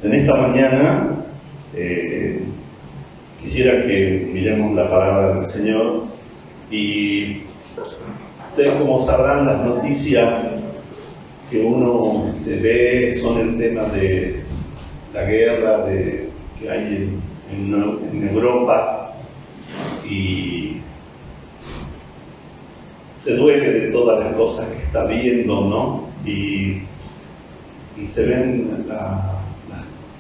En esta mañana quisiera que miremos la palabra del Señor y ustedes, como sabrán, las noticias que uno ve son el tema de la guerra que hay en Europa, y se duele de todas las cosas que está viendo, ¿no? Y se ven las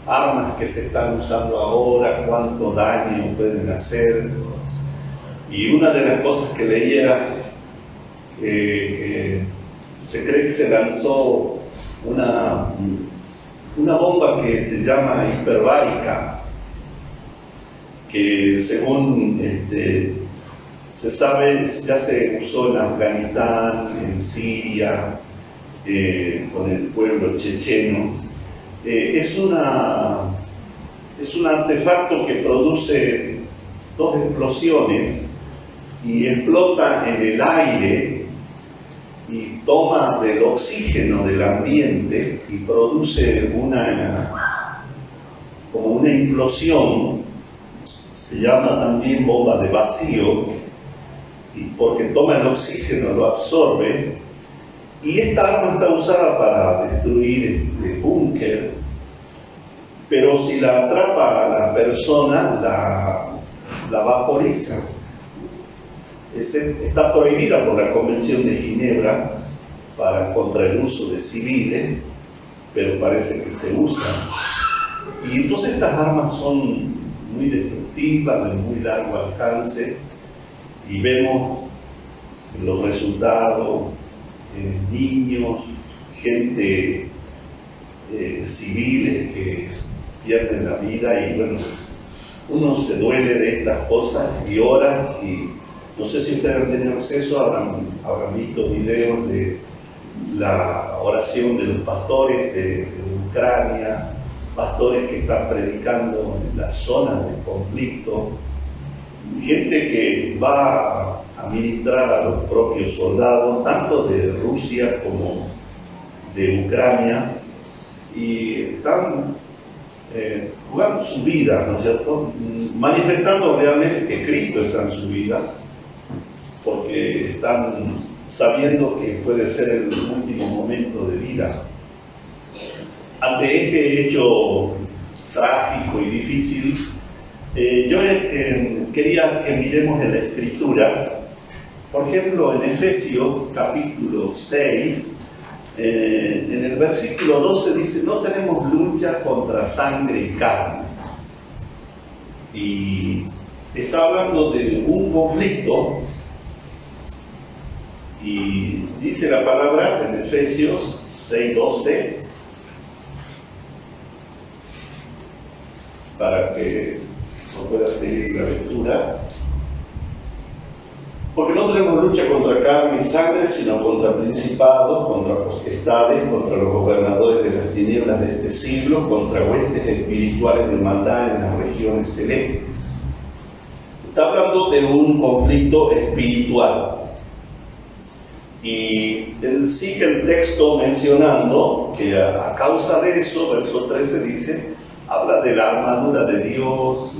armas que se están usando ahora, cuánto daño pueden hacer. Y una de las cosas que leía, se cree que se lanzó una bomba que se llama hiperbárica, que según se sabe ya se usó en Afganistán, en Siria, con el pueblo checheno. Es un artefacto que produce dos explosiones y explota en el aire y toma del oxígeno del ambiente y produce como una implosión. Se llama también bomba de vacío, y porque toma el oxígeno, lo absorbe. Y esta arma está usada para destruir búnker, pero si la atrapa a la persona, la vaporiza. Está prohibida por la Convención de Ginebra contra el uso de civiles, pero parece que se usa. Y entonces estas armas son muy destructivas, de muy largo alcance, y vemos los resultados: niños, gente, civiles que pierden la vida. Y bueno, uno se duele de estas cosas y horas. Y no sé si ustedes han tenido acceso, habrán visto videos de la oración de los pastores de Ucrania, pastores que están predicando en las zonas de conflicto, gente que va a ministrar a los propios soldados, tanto de Rusia como de Ucrania, y están jugando su vida, ¿no es cierto?, manifestando realmente que Cristo está en su vida, porque están sabiendo que puede ser el último momento de vida. Ante este hecho trágico y difícil, yo quería que miremos en la Escritura. Por ejemplo, en Efesios capítulo 6, en el versículo 12 dice: no tenemos lucha contra sangre y carne. Y está hablando de un conflicto, y dice la palabra en Efesios 6:12, para que no pueda seguir la lectura: porque no tenemos lucha contra carne y sangre, sino contra principados, contra potestades, contra los gobernadores de las tinieblas de este siglo, contra huestes espirituales de maldad en las regiones celestes. Está hablando de un conflicto espiritual. Y él sigue el texto mencionando que a causa de eso, verso 13 dice, habla de la armadura de Dios,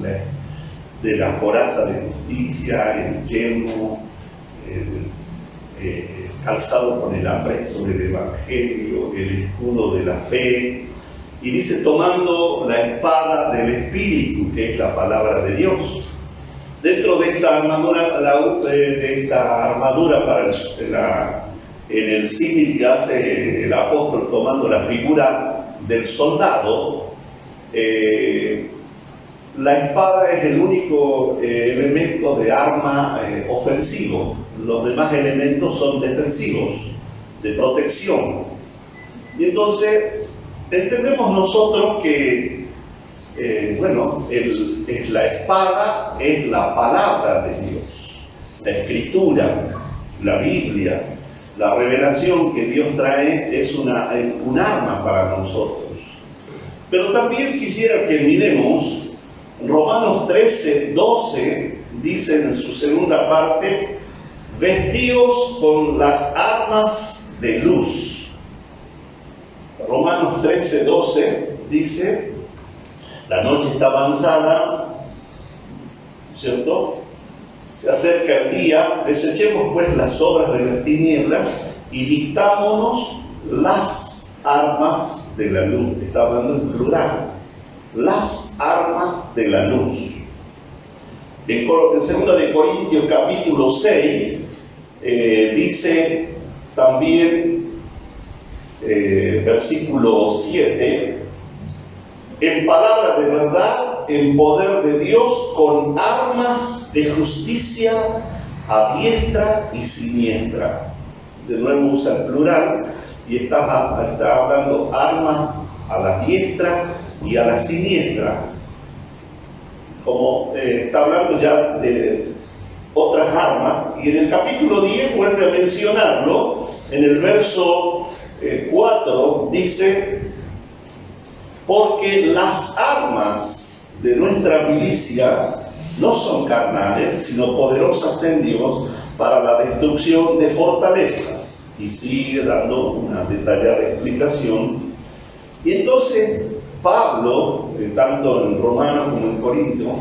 de la coraza de justicia, el yelmo, calzado con el apresto del Evangelio, el escudo de la fe, y dice, tomando la espada del Espíritu, que es la palabra de Dios. Dentro de esta armadura, en el símil que hace el apóstol tomando la figura del soldado, la espada es el único elemento de arma ofensivo. Los demás elementos son defensivos, de protección. Y entonces entendemos nosotros que la espada es la palabra de Dios, la Escritura, la Biblia, la revelación que Dios trae es un arma para nosotros. Pero también quisiera que miremos Romanos 13:12, dice en su segunda parte: vestíos con las armas de luz. Romanos 13:12 dice: La noche está avanzada, ¿cierto? Se acerca el día, desechemos pues las obras de las tinieblas y vistámonos las armas de la luz. Está hablando en plural. Las armas de la luz. En 2 de Corintios capítulo 6 dice también, versículo 7, en palabra de verdad, en poder de Dios, con armas de justicia a diestra y siniestra. De nuevo usa el plural y está hablando armas a la diestra y a la siniestra. Como está hablando ya de otras armas, y en el capítulo 10 vuelve a mencionarlo. En el verso 4 dice: porque las armas de nuestras milicias no son carnales, sino poderosas en Dios para la destrucción de fortalezas. Y sigue dando una detallada explicación. Y entonces Pablo, tanto en Romanos como en Corinto,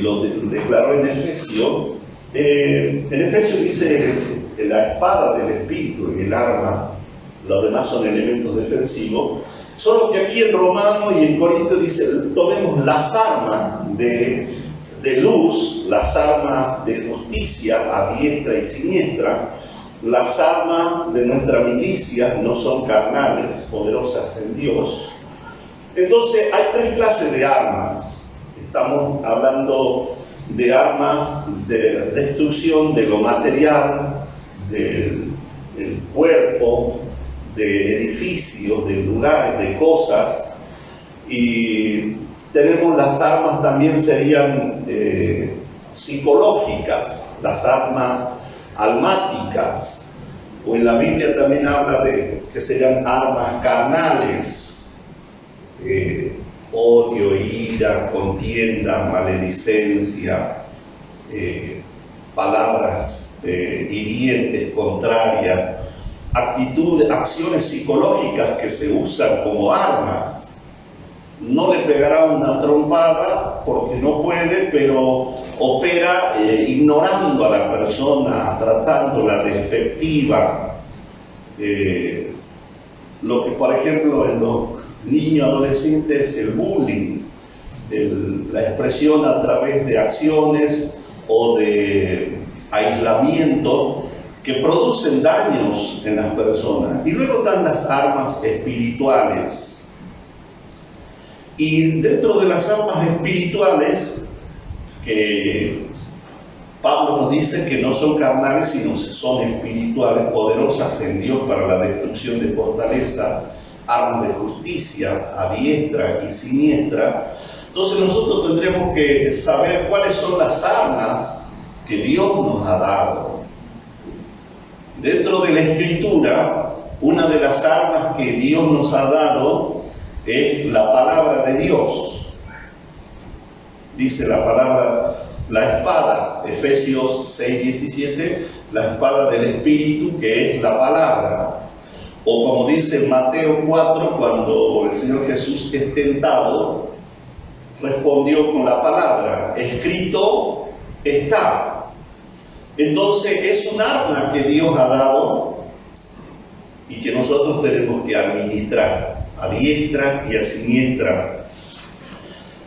lo declaró en Efesio. En Efesio dice la espada del Espíritu y el arma, los demás son elementos defensivos. Solo que aquí en Romanos y en Corinto dice, tomemos las armas de luz, las armas de justicia a diestra y siniestra. Las armas de nuestra milicia no son carnales, poderosas en Dios. Entonces hay tres clases de armas. Estamos hablando de armas de destrucción de lo material, del cuerpo, de edificios, de lugares, de cosas. Y tenemos las armas también serían psicológicas, las armas almáticas, o en la Biblia también habla de que serían armas carnales, odio, ira, contienda, maledicencia, palabras hirientes, contrarias, actitudes, acciones psicológicas que se usan como armas. No le pegará una trompada porque no puede, pero opera ignorando a la persona, tratándola despectiva. Lo que, por ejemplo, en los niños adolescentes es el bullying, la expresión a través de acciones o de aislamiento que producen daños en las personas. Y luego están las armas espirituales. Y dentro de las armas espirituales, que Pablo nos dice que no son carnales, sino son espirituales, poderosas en Dios para la destrucción de fortaleza, armas de justicia a diestra y siniestra. Entonces nosotros tendremos que saber cuáles son las armas que Dios nos ha dado. Dentro de la Escritura, una de las armas que Dios nos ha dado es la palabra de Dios. Dice la palabra, la espada, Efesios 6:17, la espada del Espíritu, que es la palabra. O como dice Mateo 4, cuando el Señor Jesús es tentado, respondió con la palabra, escrito está. Entonces es un arma que Dios ha dado y que nosotros tenemos que administrar a diestra y a siniestra.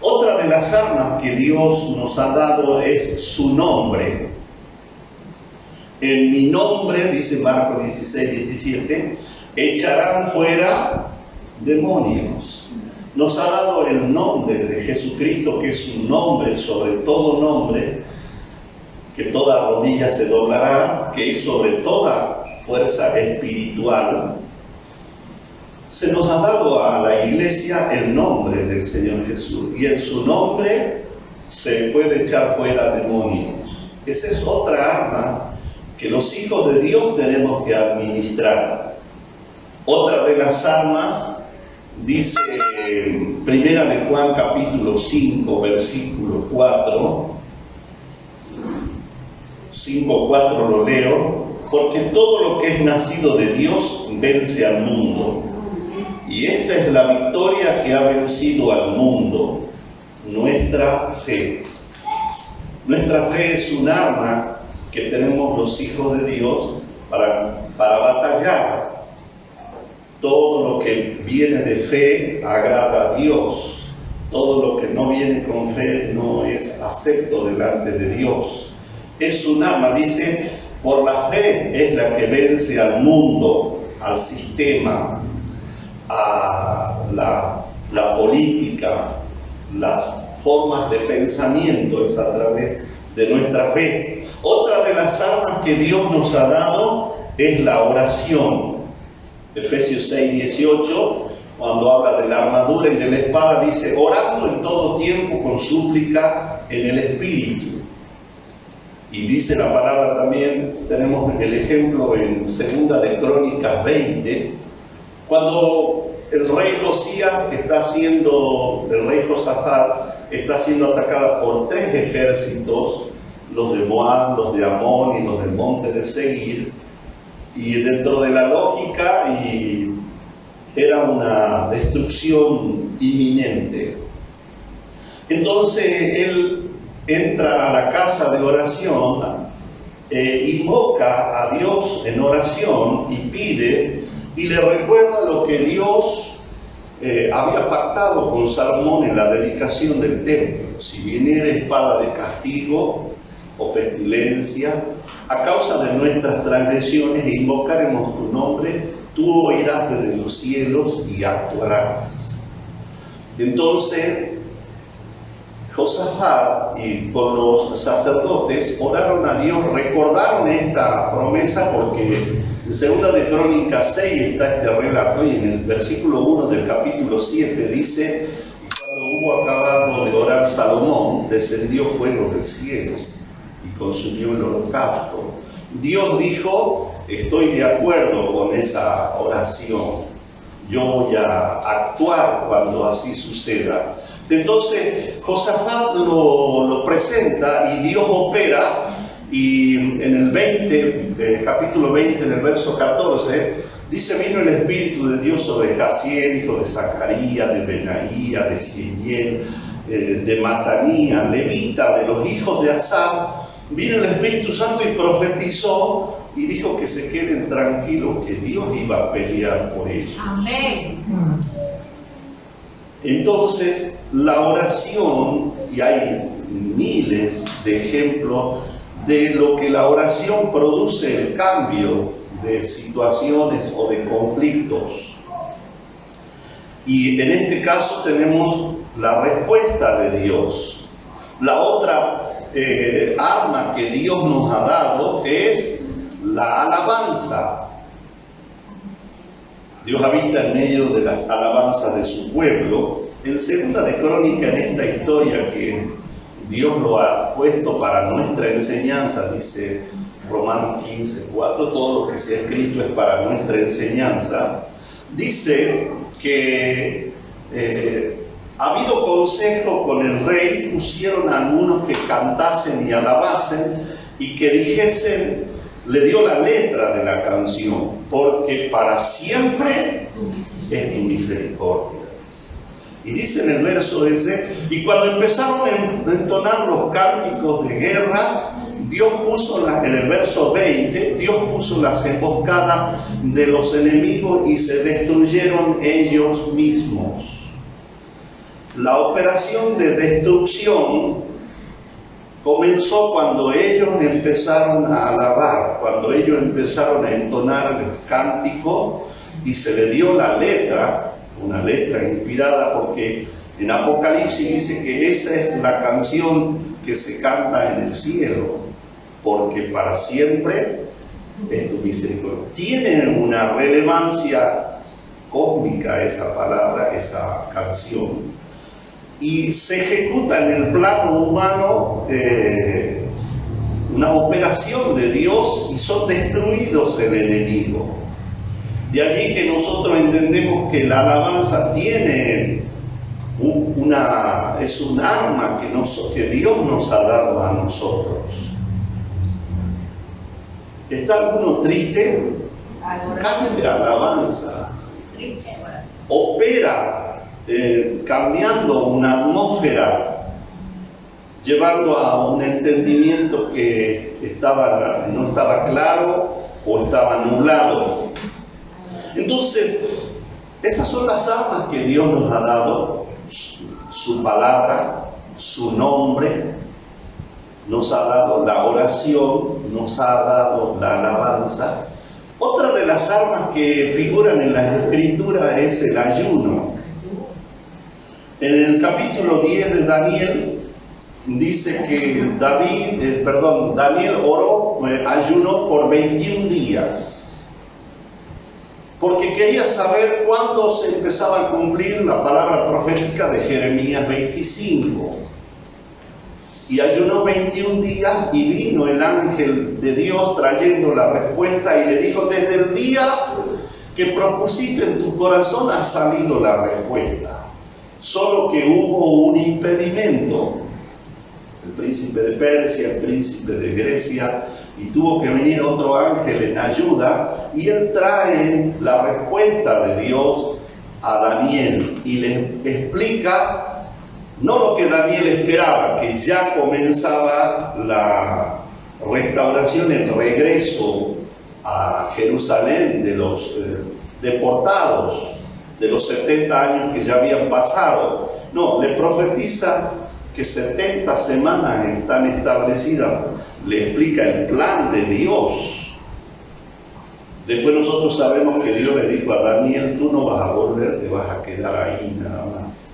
Otra de las armas que Dios nos ha dado es su nombre. En mi nombre, dice Marcos 16:17, echarán fuera demonios. Nos ha dado el nombre de Jesucristo, que es un nombre sobre todo nombre, que toda rodilla se doblará, que es sobre toda fuerza espiritual. Se nos ha dado a la iglesia el nombre del Señor Jesús, y en su nombre se puede echar fuera demonios. Esa es otra arma que los hijos de Dios tenemos que administrar. Otra de las armas, dice Primera de Juan capítulo 5, versículo 4, 5:4 lo leo, porque todo lo que es nacido de Dios vence al mundo. Y esta es la victoria que ha vencido al mundo, nuestra fe. Nuestra fe es un arma que tenemos los hijos de Dios para batallar. Todo lo que viene de fe agrada a Dios. Todo lo que no viene con fe no es acepto delante de Dios. Es un arma, dice, por la fe es la que vence al mundo, al sistema, a la política, las formas de pensamiento, es a través de nuestra fe. Otra de las armas que Dios nos ha dado es la oración. Efesios 6:18, cuando habla de la armadura y de la espada, dice, orando en todo tiempo con súplica en el Espíritu. Y dice la palabra también, tenemos el ejemplo en 2 de Crónicas 20, cuando el rey Josías el rey Josafat está siendo atacada por 3 ejércitos, los de Moab, los de Amón y los del monte de Seir, y dentro de la lógica era una destrucción inminente. Entonces él entra a la casa de oración, invoca a Dios en oración y pide, y le recuerda lo que Dios había pactado con Salomón en la dedicación del templo. Si viniera espada de castigo o pestilencia, a causa de nuestras transgresiones, e invocaremos tu nombre, tú oirás desde los cielos y actuarás. Entonces, Josafat y con los sacerdotes oraron a Dios, recordaron esta promesa, porque en 2 de Crónicas 6 está este relato, y en el versículo 1 del capítulo 7 dice, y cuando hubo acabado de orar Salomón, descendió fuego del cielo y consumió el holocausto. Dios dijo, estoy de acuerdo con esa oración, yo voy a actuar cuando así suceda. Entonces Josafat lo presenta y Dios opera, y en el capítulo 20, en el verso 14, dice, vino el Espíritu de Dios sobre Jaciel, hijo de Zacarías, de Benaía, de Giniel, de Matanía, levita, de los hijos de Asaf. Vino el Espíritu Santo y profetizó y dijo que se queden tranquilos, que Dios iba a pelear por ellos. Amén. Entonces, la oración, y hay miles de ejemplos de lo que la oración produce, el cambio de situaciones o de conflictos. Y en este caso tenemos la respuesta de Dios. La otra arma que Dios nos ha dado es la alabanza. Dios habita en medio de las alabanzas de su pueblo. En 2 de Crónicas, en esta historia que Dios lo ha puesto para nuestra enseñanza, dice Romanos 15:4, todo lo que se ha escrito es para nuestra enseñanza. Dice que ha habido consejo con el rey, pusieron a algunos que cantasen y alabasen y que dijesen, le dio la letra de la canción, porque para siempre es tu misericordia. Y dice en el verso ese, y cuando empezaron a entonar los cánticos de guerra, Dios puso en el verso 20, Dios puso las emboscadas de los enemigos y se destruyeron ellos mismos. La operación de destrucción comenzó cuando ellos empezaron a alabar, cuando ellos empezaron a entonar el cántico y se le dio la letra, una letra inspirada, porque en Apocalipsis dice que esa es la canción que se canta en el cielo, porque para siempre es tu misericordia. Tiene una relevancia cósmica esa palabra, esa canción, y se ejecuta en el plano humano una operación de Dios y son destruidos el enemigo. De allí que nosotros entendemos que la alabanza tiene es un arma que Dios nos ha dado a nosotros. ¿Está alguno triste? Cante alabanza. opera cambiando una atmósfera, llevando a un entendimiento que no estaba claro o estaba nublado. Entonces, esas son las armas que Dios nos ha dado: su palabra, su nombre, nos ha dado la oración, nos ha dado la alabanza. Otra de las armas que figuran en las Escrituras es el ayuno. En el capítulo 10 de Daniel dice que Daniel ayunó por 21 días, porque quería saber cuándo se empezaba a cumplir la palabra profética de Jeremías 25. Y ayunó 21 días y vino el ángel de Dios trayendo la respuesta y le dijo: desde el día que propusiste en tu corazón ha salido la respuesta, solo que hubo un impedimento. El príncipe de Persia, el príncipe de Grecia, y tuvo que venir otro ángel en ayuda, y él trae la respuesta de Dios a Daniel y le explica no lo que Daniel esperaba, que ya comenzaba la restauración, el regreso a Jerusalén de los deportados, de los 70 años que ya habían pasado. No, le profetiza que 70 semanas están establecidas, le explica el plan de Dios. Después nosotros sabemos que Dios le dijo a Daniel: tú no vas a volver, te vas a quedar ahí nada más.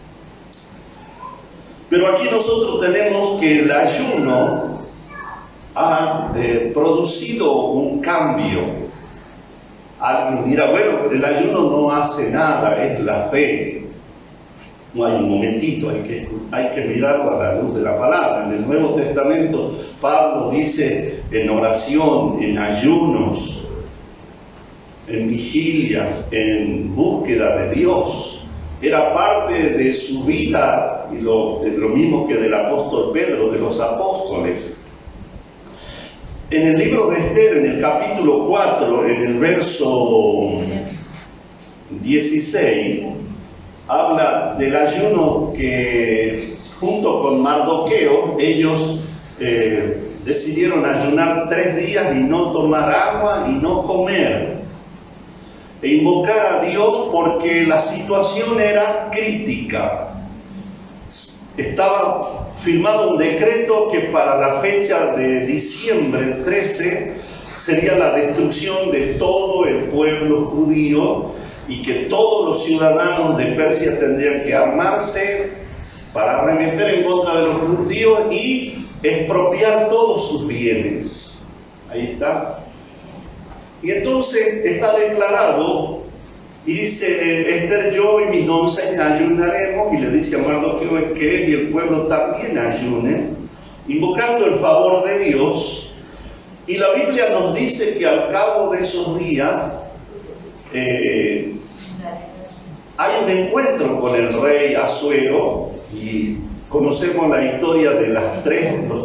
Pero aquí nosotros tenemos que el ayuno ha producido un cambio. Alguien dirá: bueno, el ayuno no hace nada, es la fe. No, hay un momentito, hay que mirarlo a la luz de la palabra. En el Nuevo Testamento Pablo dice en oración, en ayunos, en vigilias, en búsqueda de Dios. Era parte de su vida, y lo mismo que del apóstol Pedro, de los apóstoles. En el libro de Esther, en el capítulo 4, en el verso 16, habla del ayuno que junto con Mardoqueo ellos decidieron ayunar 3 días y no tomar agua y no comer, e invocar a Dios porque la situación era crítica. Estaba firmado un decreto que para la fecha de diciembre 13 sería la destrucción de todo el pueblo judío, y que todos los ciudadanos de Persia tendrían que armarse para arremeter en contra de los judíos y expropiar todos sus bienes. Ahí está. Y entonces está declarado, y dice Esther: yo y mis doncellas ayunaremos, y le dice a Mardoqueo que él y el pueblo también ayunen, invocando el favor de Dios. Y la Biblia nos dice que al cabo de esos días hay un encuentro con el rey Asuero, y conocemos la historia de los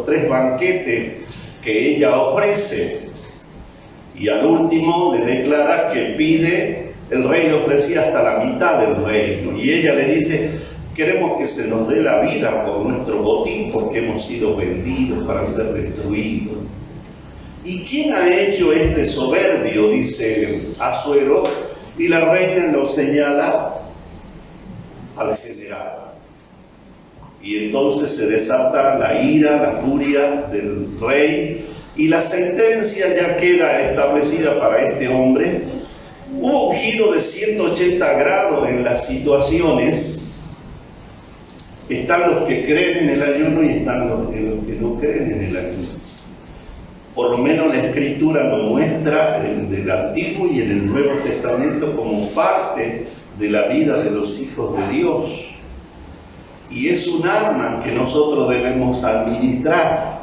3 banquetes que ella ofrece. Y al último le declara que el rey le ofrecía hasta la mitad del reino. Y ella le dice: queremos que se nos dé la vida por nuestro botín, porque hemos sido vendidos para ser destruidos. ¿Y quién ha hecho este soberbio?, dice Asuero, y la reina lo señala al general. Y entonces se desata la ira, la furia del rey, y la sentencia ya queda establecida para este hombre. Hubo un giro de 180 grados en las situaciones. Están los que creen en el ayuno y están los que no creen en el ayuno. Por lo menos la Escritura lo muestra en el Antiguo y en el Nuevo Testamento como parte de la vida de los hijos de Dios. Y es un arma que nosotros debemos administrar.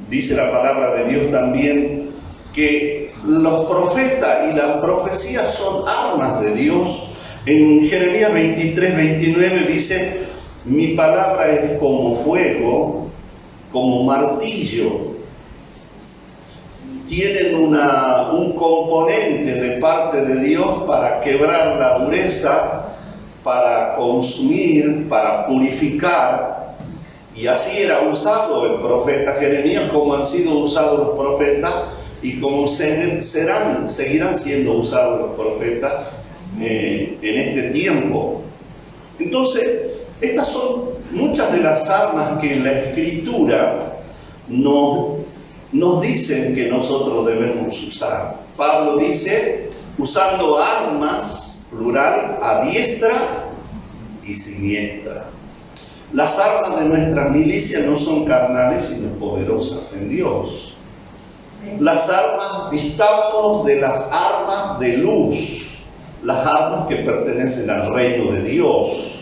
Dice la palabra de Dios también que los profetas y las profecías son armas de Dios. En Jeremías 23, 29 dice: mi palabra es como fuego, como martillo. tienen un componente de parte de Dios para quebrar la dureza, para consumir, para purificar. Y así era usado el profeta Jeremías, como han sido usados los profetas y como seguirán siendo usados los profetas en este tiempo. Entonces, estas son muchas de las armas que en la Escritura nos dicen que nosotros debemos usar. Pablo dice, usando armas, plural, a diestra y siniestra. Las armas de nuestra milicia no son carnales, sino poderosas en Dios. Las armas, vistámonos de las armas de luz, las armas que pertenecen al reino de Dios.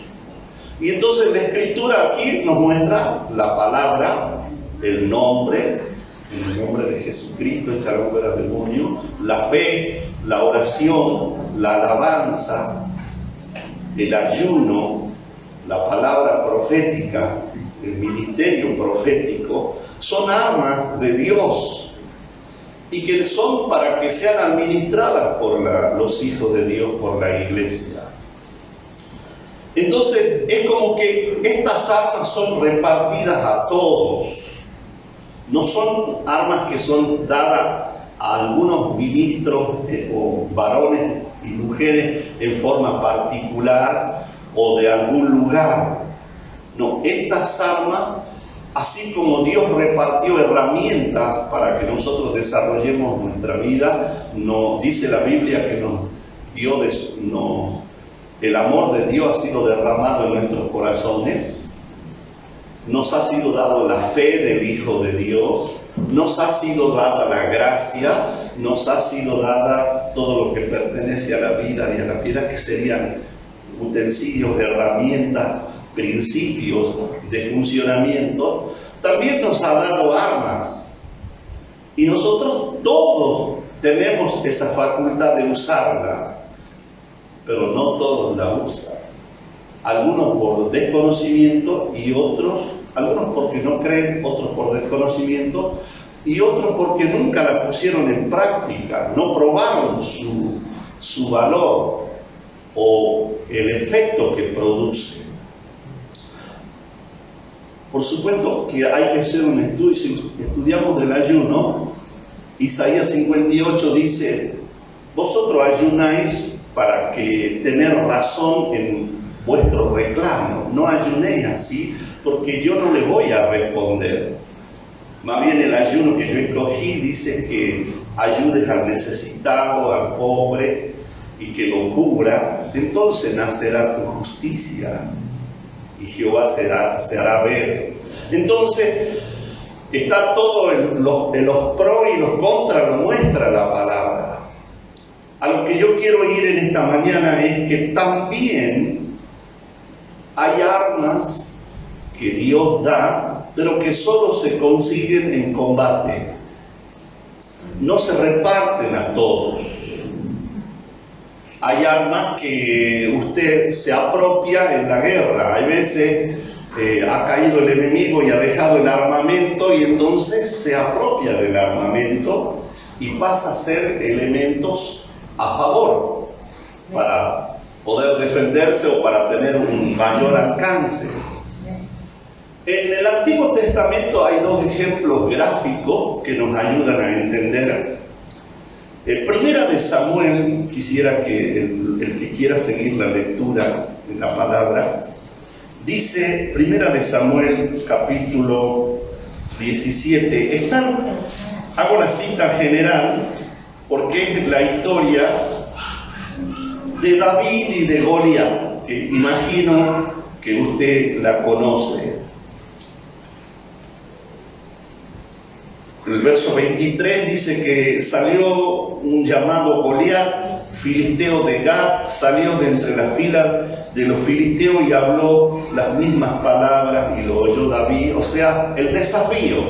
Y entonces la Escritura aquí nos muestra la palabra, el nombre, en el nombre de Jesucristo echarán fuera demonios, la fe, la oración, la alabanza, el ayuno, la palabra profética, el ministerio profético, son armas de Dios y que son para que sean administradas por los hijos de Dios, por la iglesia. Entonces es como que estas armas son repartidas a todos. No son armas que son dadas a algunos ministros o varones y mujeres en forma particular o de algún lugar. No, estas armas, así como Dios repartió herramientas para que nosotros desarrollemos nuestra vida, nos dice la Biblia que el amor de Dios ha sido derramado en nuestros corazones. Nos ha sido dado la fe del Hijo de Dios, nos ha sido dada la gracia, nos ha sido dada todo lo que pertenece a la vida y a la piedad, que serían utensilios, herramientas, principios de funcionamiento. También nos ha dado armas y nosotros todos tenemos esa facultad de usarla, pero no todos la usan. Algunos por desconocimiento y algunos porque no creen, otros por desconocimiento y otros porque nunca la pusieron en práctica, no probaron su valor o el efecto que produce. Por supuesto que hay que hacer un estudio. Si estudiamos del ayuno, Isaías 58 dice: vosotros ayunáis para que tener razón en vuestro reclamo. No ayunéis así, porque yo no le voy a responder. Más bien el ayuno que yo escogí dice que ayudes al necesitado, al pobre, y que lo cubra. Entonces nacerá tu justicia y Jehová se hará ver. Entonces está todo los pros y los contras, lo muestra la palabra. A lo que yo quiero ir en esta mañana es que también hay armas que Dios da, pero que solo se consiguen en combate. No se reparten a todos. Hay armas que usted se apropia en la guerra. Hay veces ha caído el enemigo y ha dejado el armamento, y entonces se apropia del armamento y pasa a ser elementos a favor para poder defenderse o para tener un mayor alcance. En el Antiguo Testamento hay dos ejemplos gráficos que nos ayudan a entender. Primera de Samuel, quisiera que el que quiera seguir la lectura de la palabra, dice Primera de Samuel capítulo 17. Hago la cita general porque es la historia de David y de Goliat, que imagino que usted la conoce. El verso 23 dice que salió un llamado Goliat, filisteo de Gat, salió de entre las filas de los filisteos y habló las mismas palabras, y lo oyó David. O sea, el desafío,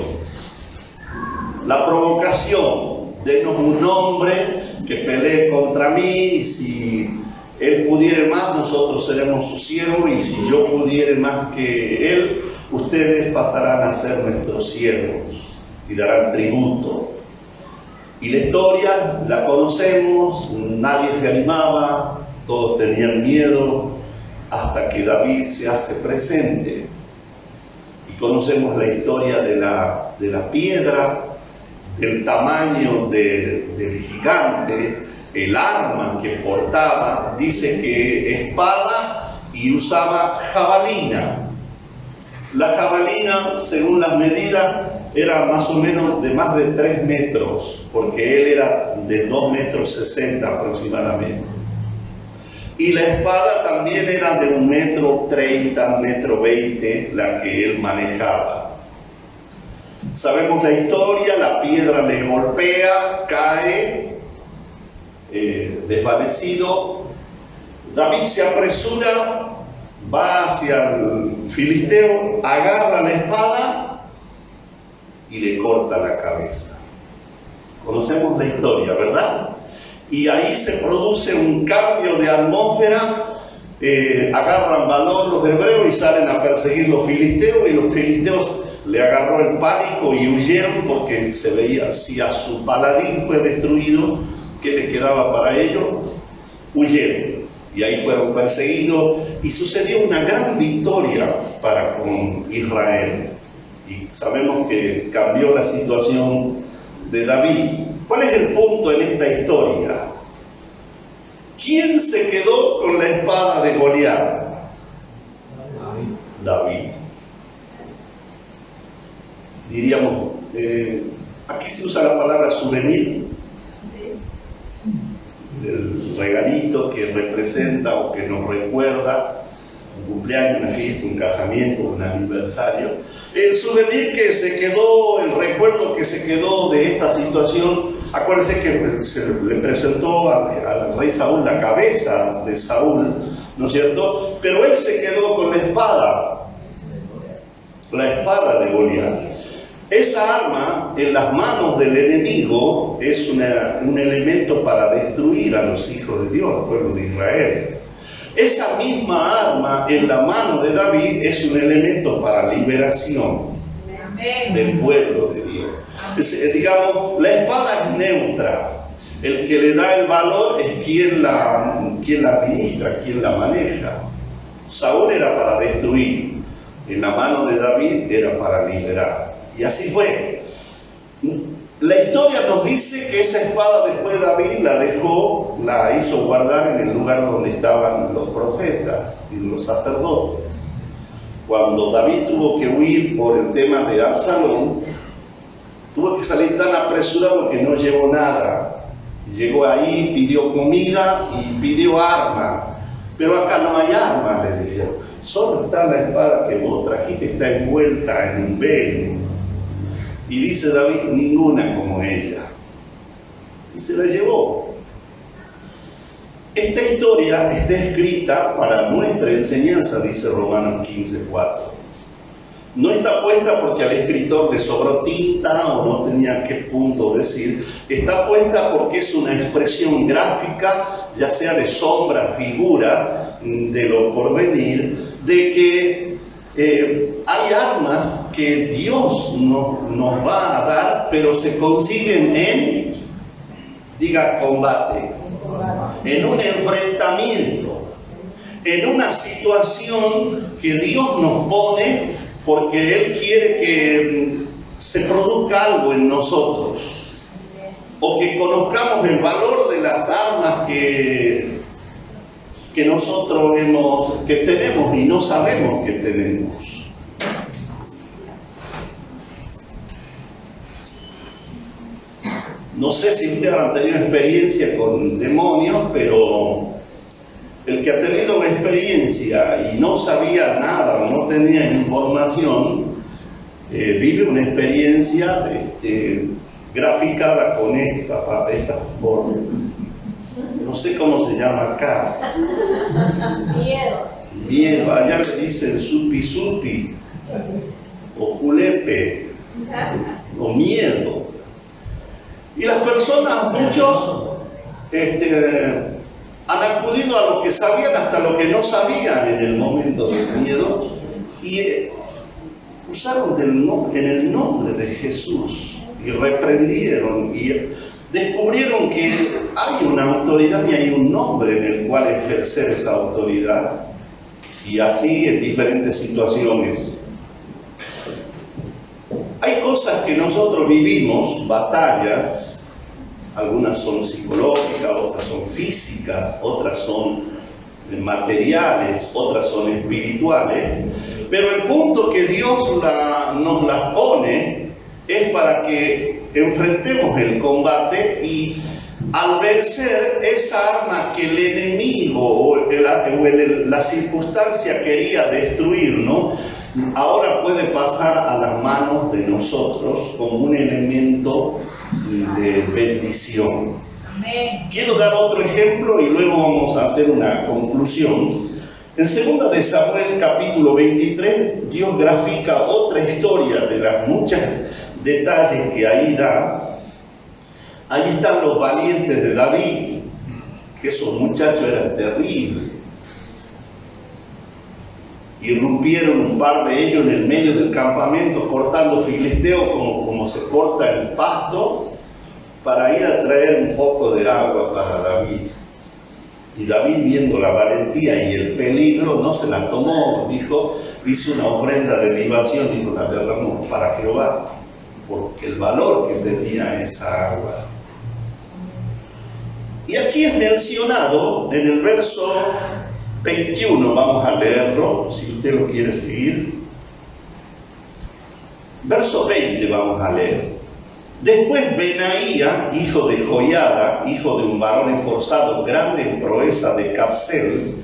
la provocación: denos un hombre que pelee contra mí, y si él pudiere más, nosotros seremos sus siervos, y si yo pudiere más que él, ustedes pasarán a ser nuestros siervos y darán tributo. Y la historia la conocemos, nadie se animaba, todos tenían miedo, hasta que David se hace presente. Y conocemos la historia de la piedra, del tamaño del gigante, el arma que portaba, dice que espada y usaba jabalina. La jabalina, según las medidas, era más o menos de más de 3 metros, porque él era de 2,60 metros aproximadamente. Y la espada también era de 1,30 metros, 1,20 la que él manejaba. Sabemos la historia, la piedra le golpea, cae, desvanecido. David se apresura, va hacia el filisteo, agarra la espada y le corta la cabeza. Conocemos la historia, ¿verdad? Y ahí se produce un cambio de atmósfera, agarran valor los hebreos y salen a perseguir los filisteos, y los filisteos le agarró el pánico y huyeron, porque se veía, si a su paladín fue destruido, ¿qué le quedaba para ellos? Huyeron. Y ahí fueron perseguidos, y sucedió una gran victoria para con Israel. Y sabemos que cambió la situación de David. ¿Cuál es el punto en esta historia? ¿Quién se quedó con la espada de Goliat? David. Diríamos, aquí se usa la palabra souvenir, el regalito que representa o que nos recuerda un cumpleaños, una fiesta, un casamiento, un aniversario. El souvenir que se quedó, el recuerdo que se quedó de esta situación. Acuérdense que se le presentó al rey Saúl la cabeza de Saúl, ¿no es cierto? Pero él se quedó con la espada de Goliat. Esa arma en las manos del enemigo es un elemento para destruir a los hijos de Dios, al pueblo de Israel. Esa misma arma en la mano de David es un elemento para liberación del pueblo de Dios. Digamos, la espada es neutra. El que le da el valor es quien la administra, quien la maneja. Saúl era para destruir, en la mano de David era para liberar. Y así fue. La historia nos dice que esa espada después David la hizo guardar en el lugar donde estaban los profetas y los sacerdotes. Cuando David tuvo que huir por el tema de Absalón, tuvo que salir tan apresurado que no llevó nada. Llegó ahí, pidió comida y pidió arma. Pero acá no hay arma, le dijeron. Solo está la espada que vos trajiste, está envuelta en un velo. Y dice David, ninguna como ella. Y se la llevó. Esta historia está escrita para nuestra enseñanza, dice Romanos 15:4. No está puesta porque al escritor le sobró tinta o no tenía qué punto decir. Está puesta porque es una expresión gráfica, ya sea de sombra, figura, de lo porvenir, de que hay armas que Dios nos va a dar, pero se consiguen en, diga, combate, en un enfrentamiento, en una situación que Dios nos pone porque Él quiere que se produzca algo en nosotros, o que conozcamos el valor de las armas que nosotros que tenemos y no sabemos que tenemos. No sé si ustedes han tenido experiencia con demonios, pero el que ha tenido una experiencia y no sabía nada o no tenía información, vive una experiencia graficada con esta forma. No sé cómo se llama acá. Miedo. Allá le dicen supi o julepe o miedo. Y las personas, muchos, han acudido a lo que sabían hasta lo que no sabían en el momento del miedo y usaron en el nombre de Jesús y reprendieron y descubrieron que hay una autoridad y hay un nombre en el cual ejercer esa autoridad, y así en diferentes situaciones. Hay cosas que nosotros vivimos, batallas, algunas son psicológicas, otras son físicas, otras son materiales, otras son espirituales, pero el punto que Dios nos las pone es para que enfrentemos el combate y al vencer esa arma que el enemigo o la circunstancia quería destruirnos, ahora puede pasar a las manos de nosotros como un elemento de bendición. Amén. Quiero dar otro ejemplo y luego vamos a hacer una conclusión. En 2 de Samuel capítulo 23, Dios grafica otra historia de las muchas detalles que ahí da. Ahí están los valientes de David, que esos muchachos eran terribles. Irrumpieron un par de ellos en el medio del campamento, cortando filisteos como se corta el pasto, para ir a traer un poco de agua para David. Y David, viendo la valentía y el peligro, no se la tomó, hizo una ofrenda de libación, la derramó para Jehová, porque el valor que tenía esa agua. Y aquí es mencionado en el verso 21, vamos a leerlo, si usted lo quiere seguir. Verso 20 vamos a leer. Después Benaía, hijo de Joiada, hijo de un varón esforzado, grande en proeza de Capsel,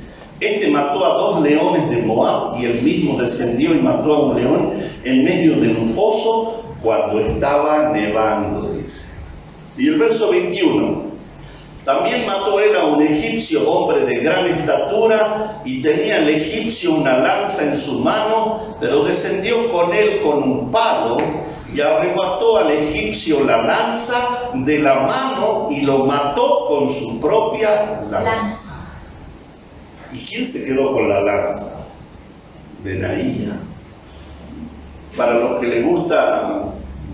mató a 2 leones de Moab, y él mismo descendió y mató a un león en medio de un pozo cuando estaba nevando, dice. Y el verso 21. También mató él a un egipcio, hombre de gran estatura, y tenía el egipcio una lanza en su mano, pero descendió con él con un palo, y arrebató al egipcio la lanza de la mano y lo mató con su propia lanza. ¿Y quién se quedó con la lanza? Benaía. Para los que les gusta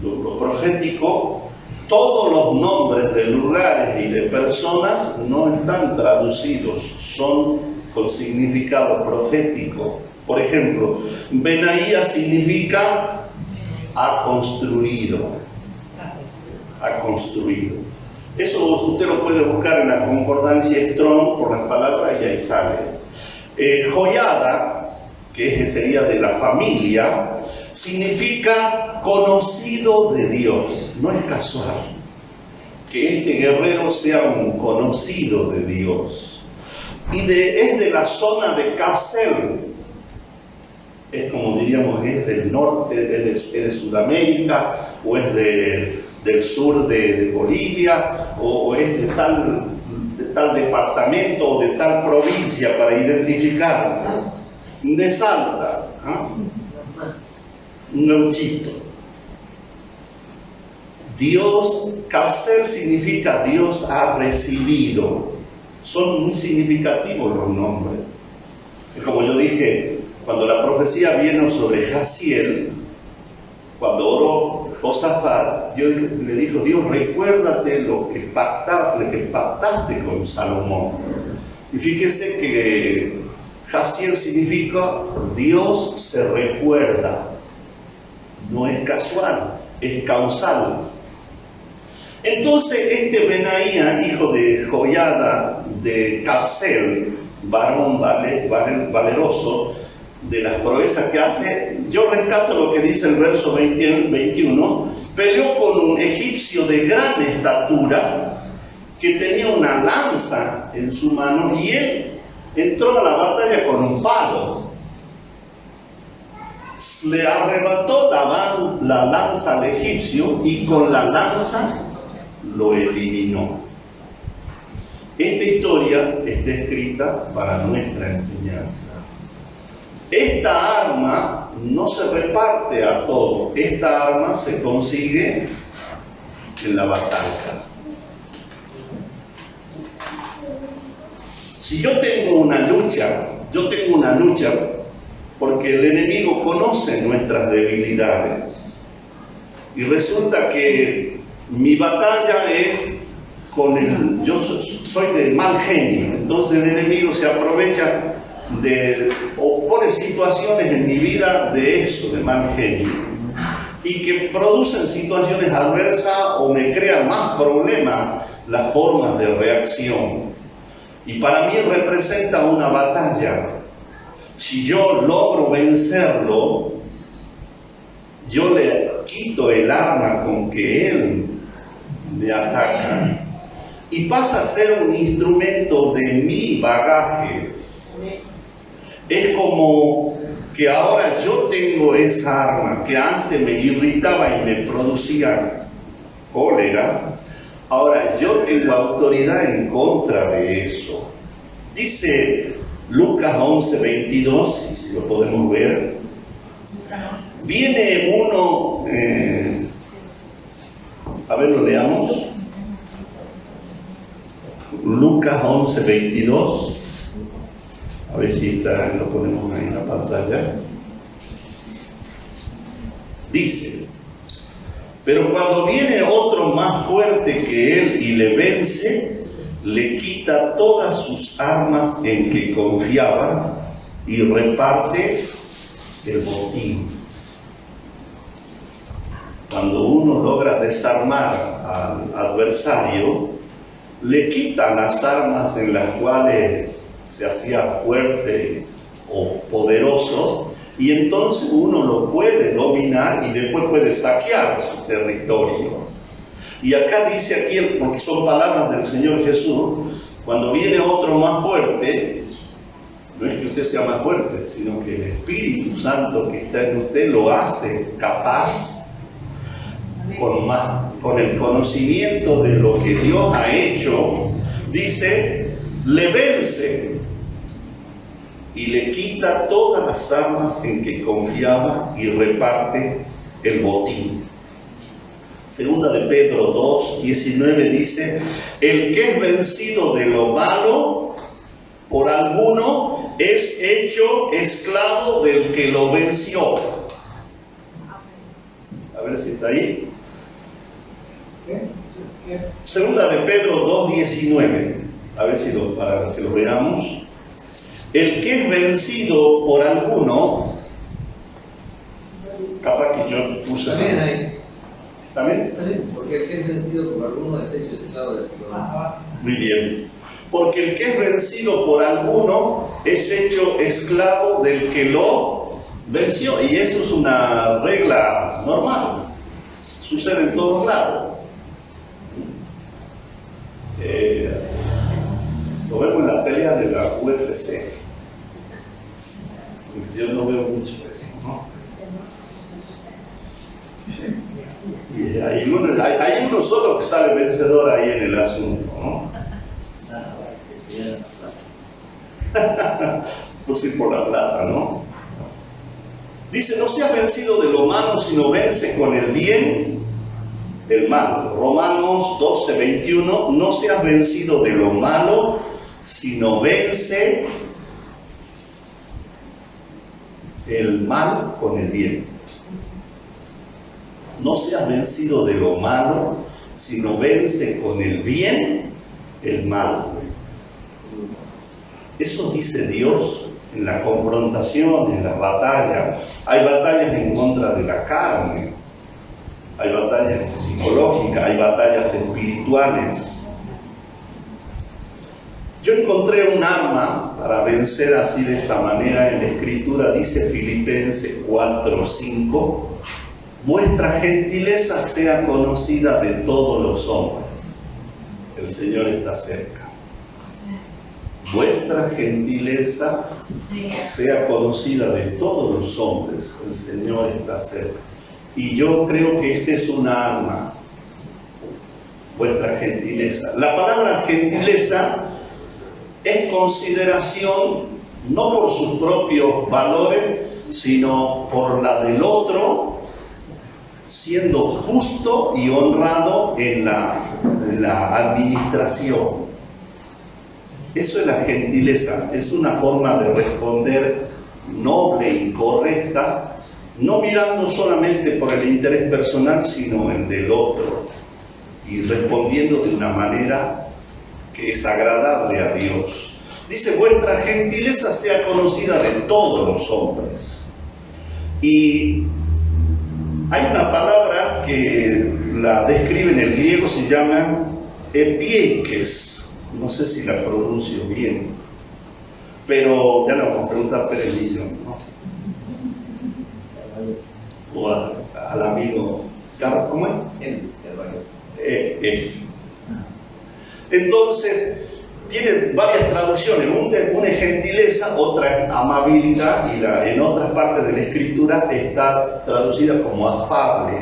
lo profético, todos los nombres de lugares y de personas no están traducidos, son con significado profético. Por ejemplo, Benaía significa ha construido. Ha construido. Eso usted lo puede buscar en la concordancia Strong por las palabras y ahí sale. Joiada, que sería de la familia, significa conocido de Dios. No es casual que este guerrero sea un conocido de Dios. Y es de la zona de Capsel. Es como diríamos, es del norte, es de Sudamérica, o es del sur de Bolivia, o es de tal departamento o de tal provincia para identificarse. De Salta, un gauchito. Dios, Capsel significa Dios ha recibido. Son muy significativos los nombres. Es como yo dije, cuando la profecía vino sobre Jaziel, cuando oró Josafat, Dios le dijo: Dios, recuérdate lo que pactaste con Salomón. Y fíjese que Jaziel significa Dios se recuerda. No es casual, es causal. Entonces Benaía, hijo de Joiada de Capsel, varón valeroso, de las proezas que hace, yo rescato lo que dice el verso 21, peleó con un egipcio de gran estatura que tenía una lanza en su mano, y él entró a la batalla con un palo. Le arrebató la lanza al egipcio y con la lanza lo eliminó. Esta historia está escrita para nuestra enseñanza. Esta arma no se reparte a todo. Esta arma se consigue en la batalla. Si yo tengo una lucha porque el enemigo conoce nuestras debilidades. Y resulta que mi batalla es yo soy de mal genio, entonces el enemigo se aprovecha o pone situaciones en mi vida de eso, de mal genio, y que producen situaciones adversas o me crean más problemas las formas de reacción. Y para mí representa una batalla. Si yo logro vencerlo, yo le quito el arma con que él me ataca y pasa a ser un instrumento de mi bagaje. Es como que ahora yo tengo esa arma que antes me irritaba y me producía cólera. Ahora yo tengo autoridad en contra de eso. Dice Lucas 11:22, si lo podemos ver. Viene uno, a ver, lo leamos. Lucas 11:22. A ver si lo ponemos ahí en la pantalla. Dice: pero cuando viene otro más fuerte que él y le vence, le quita todas sus armas en que confiaba y reparte el botín. Cuando uno logra desarmar al adversario, le quita las armas en las cuales se hacía fuerte o poderoso, y entonces uno lo puede dominar y después puede saquear su territorio. Y acá dice aquí, porque son palabras del Señor Jesús, cuando viene otro más fuerte, no es que usted sea más fuerte, sino que el Espíritu Santo que está en usted lo hace capaz, con el conocimiento de lo que Dios ha hecho, dice, le vence y le quita todas las armas en que confiaba y reparte el botín. Segunda de Pedro 2:19 dice: el que es vencido de lo malo por alguno es hecho esclavo del que lo venció. A ver si está ahí. Segunda de Pedro 2:19. A ver si para que lo veamos. El que es vencido por alguno, capaz que yo puse. Está bien ahí. ¿Está bien? Está bien, porque el que es vencido por alguno es hecho esclavo del que lo vence. Muy bien. Porque el que es vencido por alguno es hecho esclavo del que lo venció. Y eso es una regla normal. Sucede en todos lados. Lo vemos en la pelea de la UFC. Yo no veo mucho eso, ¿no? Y hay uno solo que sale vencedor ahí en el asunto, ¿no? Pues ir por la plata, ¿no? Dice: no seas vencido de lo malo, sino vence con el bien el mal. Romanos 12:21: no seas vencido de lo malo, sino vence el mal con el bien. No seas vencido de lo malo, sino vence con el bien el mal. Eso dice Dios en la confrontación, en la batalla. Hay batallas en contra de la carne, hay batallas psicológicas, hay batallas espirituales. Yo encontré un arma para vencer así de esta manera en la Escritura. Dice Filipenses 4:5: vuestra gentileza sea conocida de todos los hombres. El Señor está cerca. Vuestra gentileza sea conocida de todos los hombres. El Señor está cerca. Y yo creo que este es una arma. Vuestra gentileza. La palabra gentileza es consideración no por sus propios valores, sino por la del otro, siendo justo y honrado en la administración. Eso es la gentileza, es una forma de responder noble y correcta, no mirando solamente por el interés personal, sino el del otro. y respondiendo de una manera que es agradable a Dios. Dice, vuestra gentileza sea conocida de todos los hombres. Y hay una palabra que la describe en el griego, se llama epiekes. No sé si la pronuncio bien, pero ya le vamos a preguntar a Pérez Millón, ¿no? O al amigo Carlos, ¿cómo es? Entonces, tiene varias traducciones. Una es gentileza, otra es amabilidad, y en otras partes de la escritura está traducida como afable.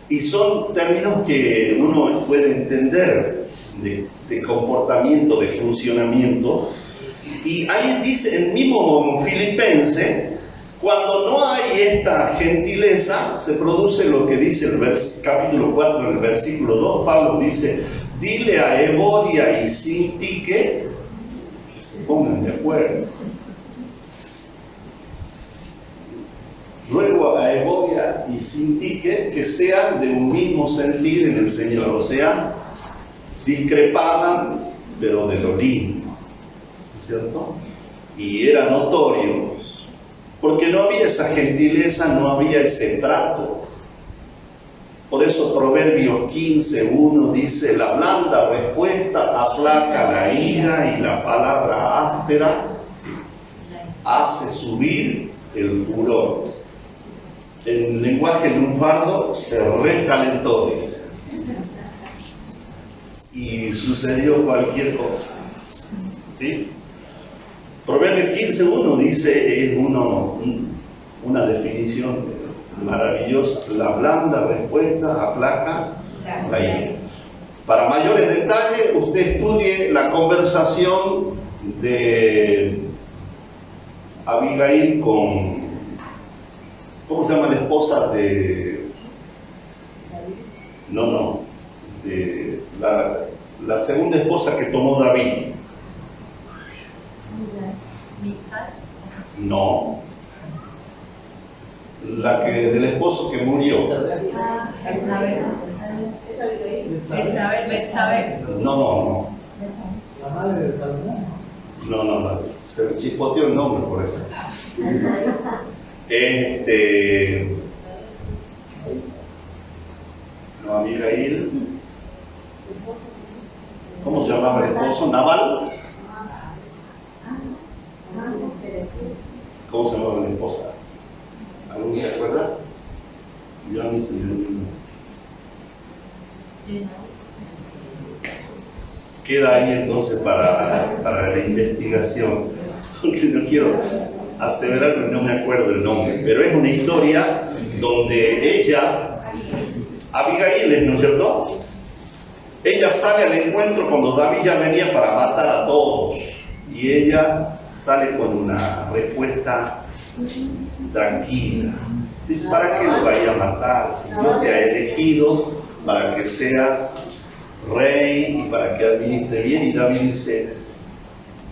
Y son términos que uno puede entender de comportamiento, de funcionamiento. Y ahí dice, el mismo Filipense, cuando no hay esta gentileza, se produce lo que dice el capítulo 4, en el versículo 2. Pablo dice, dile a Evodia y Sintique que se pongan de acuerdo. Ruego a Evodia y Sintique que sean de un mismo sentir en el Señor. O sea, discrepaban, pero de lo lindo, ¿cierto? Y era notorio, porque no había esa gentileza, no había ese trato. Por eso Proverbios 15:1 dice, la blanda respuesta aplaca la ira y la palabra áspera hace subir el furor. El lenguaje lunfardo se recalentó, dice. Y sucedió cualquier cosa. ¿Sí? Proverbios 15:1 dice, es una definición maravillosa, la blanda respuesta aplaca la ira. Para mayores detalles, usted estudie la conversación de Abigail con, ¿cómo se llama la esposa de? De la segunda esposa que tomó David. No, la que del esposo que murió. No. La madre de Salomón. No, se me chispoteó el nombre por eso. No, Abigail. ¿Cómo se llamaba el esposo? ¿Nabal? ¿Cómo se llamaba la esposa? ¿Alguno se acuerda? Yo no sé. Queda ahí entonces para la investigación, porque no quiero aseverar, pero no me acuerdo el nombre. Pero es una historia donde ella, Abigail, ¿no es cierto? Ella sale al encuentro cuando David ya venía para matar a todos, y ella sale con una respuesta tranquila. Dice, ¿para qué lo vaya a matar? Si Dios te ha elegido para que seas rey y para que administre bien. Y David dice,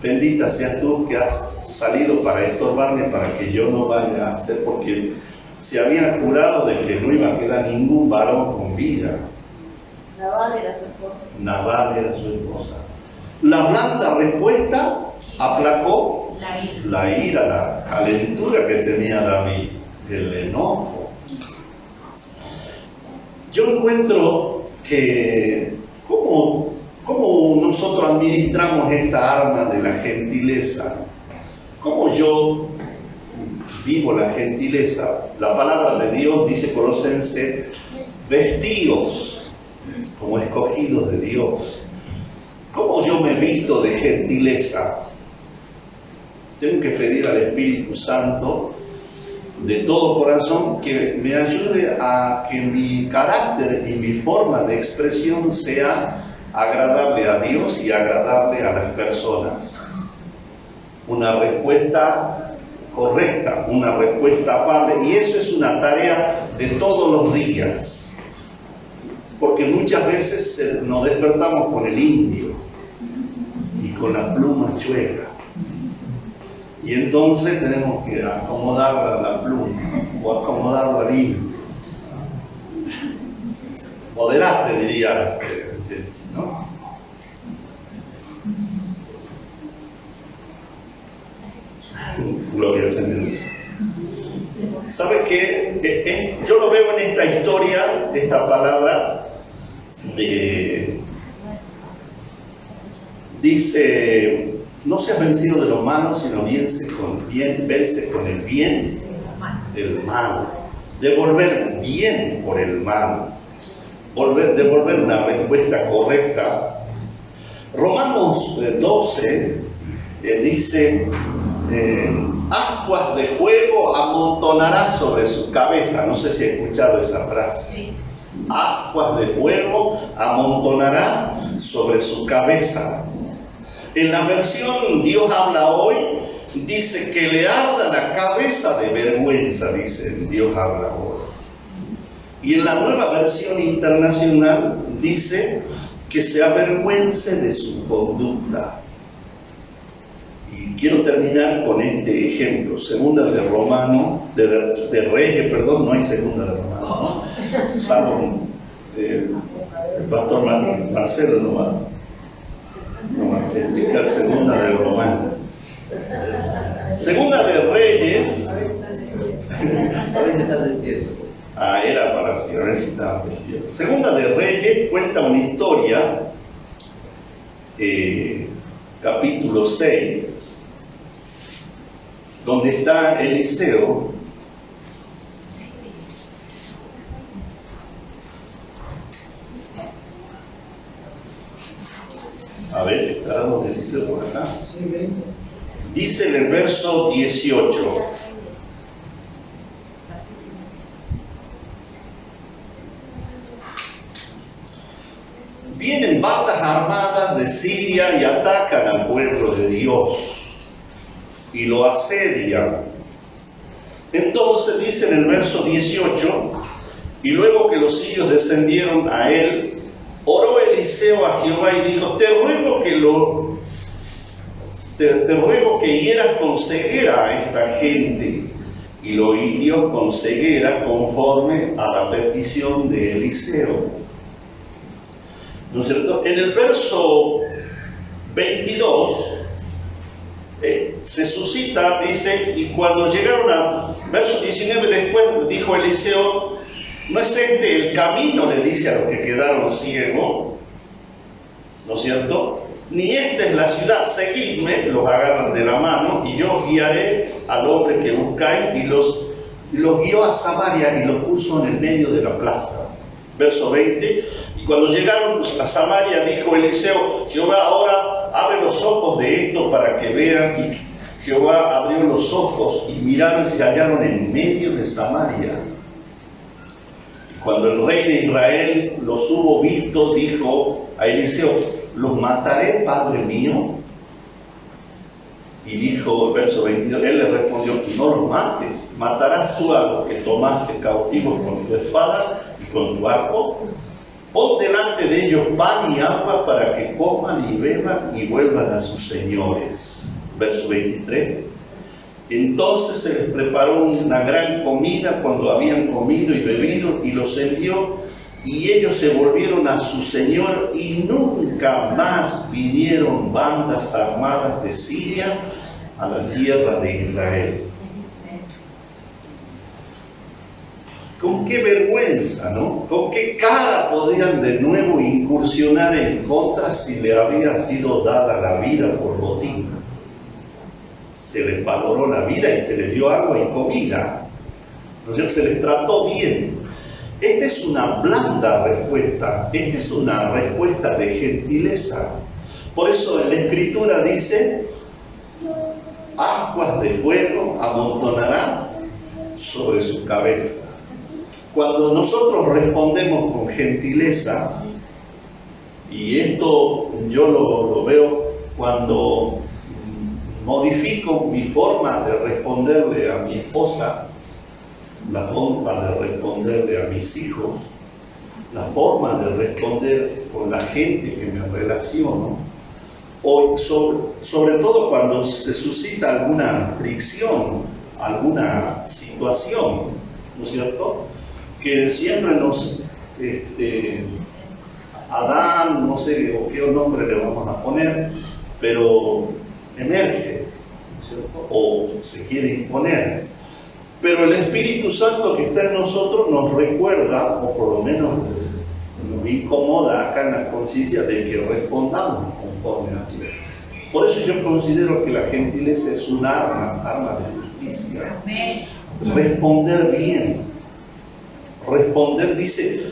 bendita seas tú que has salido para estorbarme, para que yo no vaya a hacer, porque se habían jurado de que no iba a quedar ningún varón con vida. Nabal era su esposa. Nabal era su esposa. La blanda respuesta aplacó la ira, la calentura que tenía David, el enojo. Yo encuentro que cómo nosotros administramos esta arma de la gentileza, cómo yo vivo la gentileza. La palabra de Dios dice, Colosenses, vestidos como escogidos de Dios. ¿Cómo yo me visto de gentileza? Tengo que pedir al Espíritu Santo de todo corazón que me ayude a que mi carácter y mi forma de expresión sea agradable a Dios y agradable a las personas. Una respuesta correcta, una respuesta afable, y eso es una tarea de todos los días, porque muchas veces nos despertamos con el indio y con la pluma chueca, y entonces tenemos que acomodar la pluma o acomodarlo al indio moderaste, diría, ¿no? Gloria al Señor. ¿Sabe qué? Yo lo veo en esta historia, esta palabra dice, no seas vencido de lo malo, sino vence con el bien el mal. Devolver bien por el mal. Devolver una respuesta correcta. Romanos 12 dice, ascuas de fuego amontonará sobre su cabeza. No sé si he escuchado esa frase. Sí. Ascuas de fuego amontonará sobre su cabeza. En la versión Dios habla hoy, dice que le arda la cabeza de vergüenza, dice Dios habla hoy. Y en la nueva versión internacional dice que se avergüence de su conducta. Y quiero terminar con este ejemplo. Segunda de Reyes, no hay segunda de Romanos, ¿no? Salvo el pastor Marcelo no va a explicar segunda de Romanos. Segunda de Reyes. Era para si a ver si estaba despierto. Segunda de Reyes cuenta una historia, capítulo 6, donde está Eliseo. A ver, ¿está don Eliseo por acá? Dice en el verso 18. Vienen bandas armadas de Siria y atacan al pueblo de Dios y lo asedian. Entonces dice en el verso 18, y luego que los sirios descendieron a él, oró Eliseo a Jehová y dijo, te ruego que hieras con ceguera a esta gente. Y lo hirió con ceguera conforme a la petición de Eliseo. ¿No es cierto? En el verso 22 se suscita, dice, y cuando llegaron a verso 19, después dijo Eliseo, ¿no es este el camino? Le dice a los que quedaron ciegos, ¿no es cierto? Ni esta es la ciudad, seguidme, los agarran de la mano, y yo guiaré al hombre que buscáis, y los guió a Samaria y los puso en el medio de la plaza. Verso 20, y cuando llegaron a Samaria, dijo Eliseo, Jehová ahora abre los ojos de estos para que vean, y Jehová abrió los ojos, y miraron y se hallaron en medio de Samaria. Cuando el rey de Israel los hubo visto, dijo a Eliseo, ¿los mataré, padre mío? Y dijo, verso 22, él le respondió, no los mates, matarás tú a los que tomaste cautivos con tu espada y con tu arco. Pon delante de ellos pan y agua para que coman y beban y vuelvan a sus señores. Verso 23. Entonces se les preparó una gran comida cuando habían comido y bebido, y los envió, y ellos se volvieron a su señor, y nunca más vinieron bandas armadas de Siria a la tierra de Israel. Con qué vergüenza, ¿no? Con qué cara podrían de nuevo incursionar en contra si le había sido dada la vida por botín. Se les valoró la vida y se les dio agua y comida. ¿No? Se les trató bien. Esta es una blanda respuesta. Esta es una respuesta de gentileza. Por eso en la Escritura dice, ascuas de fuego amontonarás sobre su cabeza. Cuando nosotros respondemos con gentileza, y esto yo lo veo cuando modifico mi forma de responderle a mi esposa, la forma de responderle a mis hijos, la forma de responder con la gente que me relaciono, o sobre todo cuando se suscita alguna fricción, alguna situación, ¿no es cierto?, que siempre nos Adán, no sé o qué nombre le vamos a poner, pero emerge, ¿cierto? O se quiere imponer. Pero el Espíritu Santo que está en nosotros nos recuerda, o por lo menos nos incomoda acá en la conciencia de que respondamos conforme a Dios. Por eso yo considero que la gentileza es un arma de justicia. Responder bien. Responder, dice,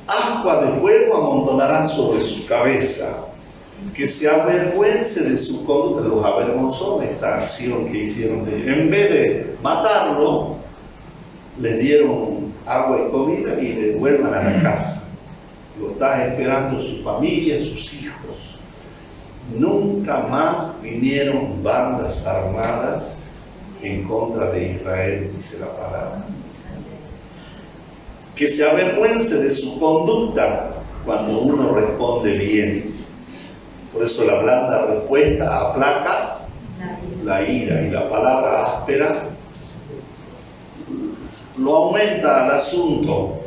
ascua de fuego amontonarán sobre su cabeza. Que se avergüence de su conducta. Los avergonzó esta acción que hicieron de ellos. En vez de matarlo, le dieron agua y comida y le vuelvan a la casa. Lo está esperando su familia, sus hijos. Nunca más vinieron bandas armadas en contra de Israel, dice la palabra. Que se avergüence de su conducta cuando uno responde bien. Por eso la blanda respuesta aplaca la ira, y la palabra áspera lo aumenta al asunto.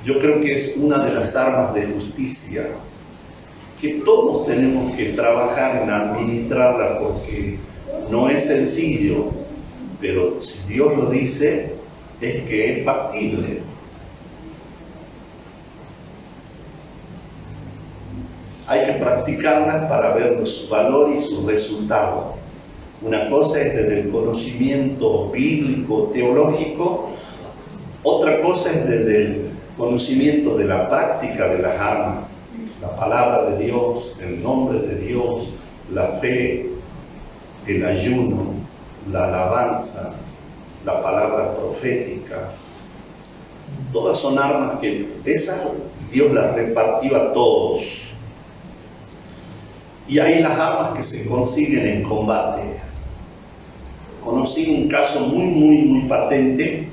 Yo creo que es una de las armas de justicia que todos tenemos que trabajar en administrarla, porque no es sencillo, pero si Dios lo dice, es que es factible. Hay que practicarlas para ver su valor y su resultado. Una cosa es desde el conocimiento bíblico, teológico, otra cosa es desde el conocimiento de la práctica de las armas, la palabra de Dios, el nombre de Dios, la fe, el ayuno, la alabanza, la palabra profética. Todas son armas que esas Dios las repartió a todos. Y hay las armas que se consiguen en combate. Conocí un caso muy patente.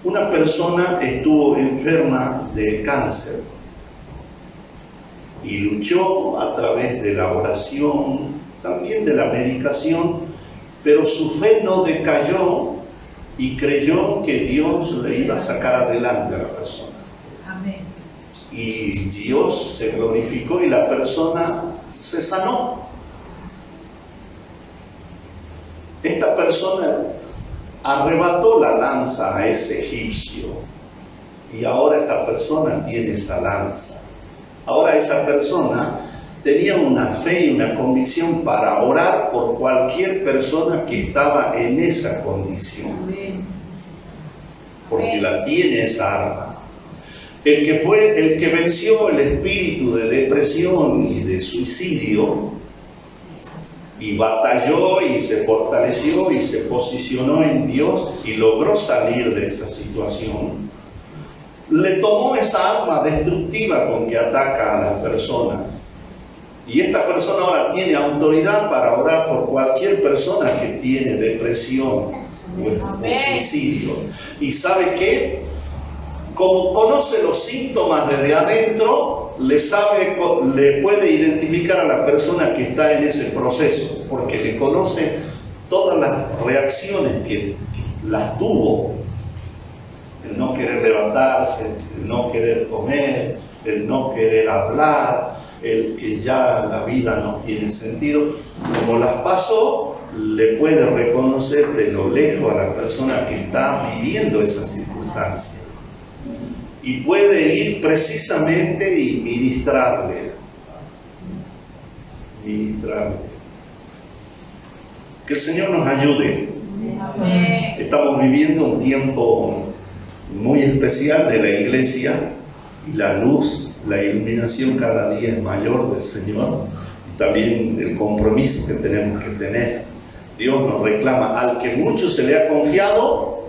Una persona estuvo enferma de cáncer y luchó a través de la oración, también de la medicación, pero su fe no decayó y creyó que Dios le iba a sacar adelante a la persona. Amén. Y Dios se glorificó y la persona se sanó. Esta persona arrebató la lanza a ese egipcio y ahora esa persona tiene esa lanza. Ahora esa persona tenía una fe y una convicción para orar por cualquier persona que estaba en esa condición, porque la tiene esa arma. El que venció el espíritu de depresión y de suicidio y batalló y se fortaleció y se posicionó en Dios y logró salir de esa situación, le tomó esa arma destructiva con que ataca a las personas. Y esta persona ahora tiene autoridad para orar por cualquier persona que tiene depresión o suicidio. ¿Y sabe qué? Como conoce los síntomas desde adentro, le puede identificar a la persona que está en ese proceso, porque le conoce todas las reacciones que las tuvo: el no querer levantarse, el no querer comer, el no querer hablar, el que ya la vida no tiene sentido. Como las pasó, le puede reconocer de lo lejos a la persona que está viviendo esa circunstancia. Y puede ir precisamente y ministrarle. Que el Señor nos ayude. Amén. Estamos viviendo un tiempo muy especial de la iglesia y la luz, la iluminación cada día es mayor del Señor, y también el compromiso que tenemos que tener. Dios nos reclama: al que mucho se le ha confiado,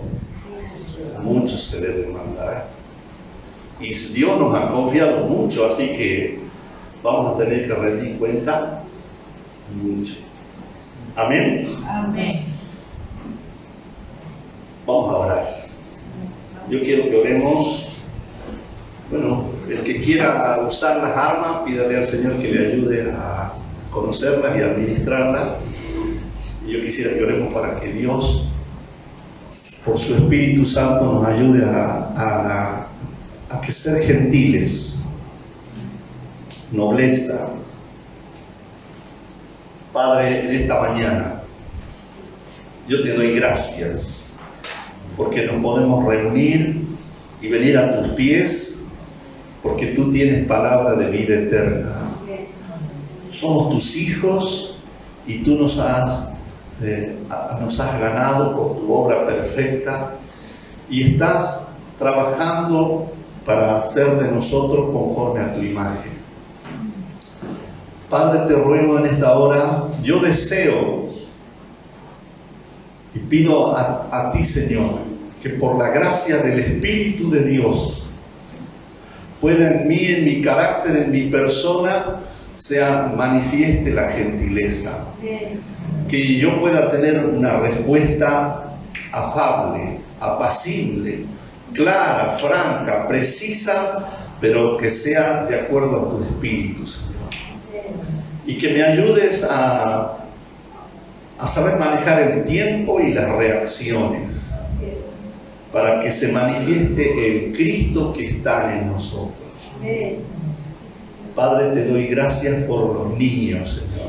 mucho se le demandará. Y Dios nos ha confiado mucho, así que vamos a tener que rendir cuenta mucho. Amén. Amén. Vamos a orar. Yo quiero que oremos. Bueno, el que quiera usar las armas, pídale al Señor que le ayude a conocerlas y a administrarlas. Y yo quisiera que oremos para que Dios, por su Espíritu Santo, nos ayude a a que ser gentiles, nobleza. Padre, en esta mañana yo te doy gracias porque nos podemos reunir y venir a tus pies, porque tú tienes palabra de vida eterna. Somos tus hijos y tú nos has ganado por tu obra perfecta y estás trabajando para hacer de nosotros conforme a tu imagen. Padre, te ruego en esta hora, yo deseo y pido a ti, Señor, que por la gracia del Espíritu de Dios pueda en mí, en mi carácter, en mi persona, manifieste la gentileza. Que yo pueda tener una respuesta afable, apacible, clara, franca, precisa, pero que sea de acuerdo a tu Espíritu, Señor. Y que me ayudes a saber manejar el tiempo y las reacciones, para que se manifieste el Cristo que está en nosotros. Padre, te doy gracias por los niños, Señor.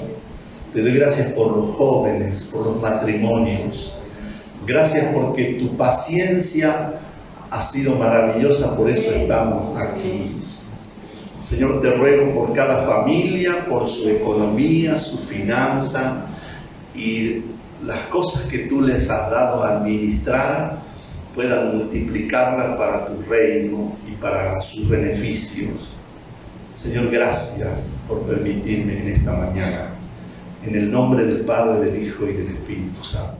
Te doy gracias por los jóvenes, por los matrimonios. Gracias porque tu paciencia ha sido maravillosa, por eso estamos aquí. Señor, te ruego por cada familia, por su economía, su finanza y las cosas que tú les has dado a administrar, puedan multiplicarlas para tu reino y para sus beneficios. Señor, gracias por permitirme en esta mañana. En el nombre del Padre, del Hijo y del Espíritu Santo.